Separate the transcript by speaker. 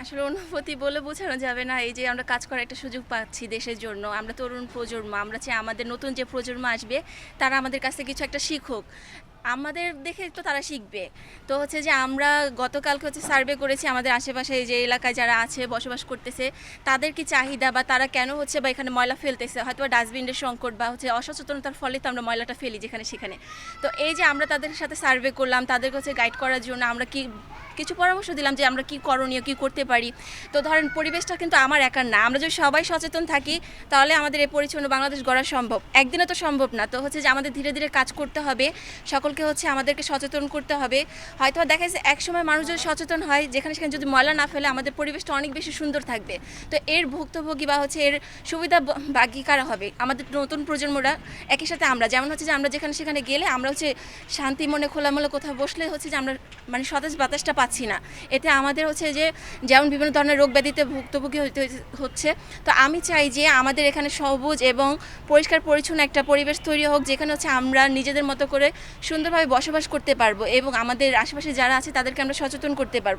Speaker 1: আসলে অনুভূতি বলে বোঝানো যাবে না। এই যে আমরা কাজ করার একটা সুযোগ পাচ্ছি দেশের জন্য। আমরা তরুণ প্রজন্ম। আমরা চাই আমাদের নতুন যে প্রজন্ম আসবে তারা আমাদের কাছ থেকে কিছু একটা শিখুক। আমাদের দেখে তো তারা শিখবে। তো হচ্ছে যে আমরা গতকালকে হচ্ছে সার্ভে করেছি আমাদের আশেপাশে যে এলাকায় যারা আছে বসবাস করতেছে তাদের কি চাহিদা বা তারা কেন হচ্ছে বা এখানে ময়লা ফেলতেছে হয়তোবা ডাস্টবিনের সংকট বা হচ্ছে অসচেতনতার ফলে তো আমরা ময়লাটা ফেলি যেখানে সেখানে। তো এই যে আমরা তাদের সাথে সার্ভে করলাম তাদেরকে হচ্ছে গাইড করার জন্য আমরা কি কিছু পরামর্শ দিলাম যে আমরা কি করণীয় কি করতে পারি। তো ধরেন পরিবেশটা কিন্তু আমার একার না, আমরা যদি সবাই সচেতন থাকি তাহলে আমাদের এই পরিচ্ছন্ন বাংলাদেশ গড়া সম্ভব। একদিনে তো সম্ভব না। তো হচ্ছে যে আমাদের ধীরে ধীরে কাজ করতে হবে, সকলকে হচ্ছে আমাদেরকে সচেতন করতে হবে। হয়তো দেখা যাচ্ছে একসময় মানুষ যদি সচেতন হয় যেখানে সেখানে যদি ময়লা না ফেলে আমাদের পরিবেশটা অনেক বেশি সুন্দর থাকবে। তো এর ভুক্তভোগী বা হচ্ছে এর সুবিধা ভাগী কারা হবে? আমাদের নতুন প্রজন্মরা। একই সাথে আমরা যেমন হচ্ছে যে আমরা যেখানে সেখানে গেলে আমরা হচ্ছে শান্তি মনে খোলামেলা কোথাও বসলে হচ্ছে যে আমরা মানে সতেজ বাতাসটা পাচ্ছি না। এতে আমাদের হচ্ছে যে যেমন বিভিন্ন ধরনের রোগ ব্যাধিতে ভুক্তভোগী হতে হচ্ছে। তো আমি চাই যে আমাদের এখানে সবুজ এবং পরিষ্কার পরিচ্ছন্ন একটা পরিবেশ তৈরি হোক যেখানে হচ্ছে আমরা নিজেদের মতো করে সুন্দরভাবে বসবাস করতে পারবো এবং আমাদের আশেপাশে যারা আছে তাদেরকে আমরা সচেতন করতে পারবো।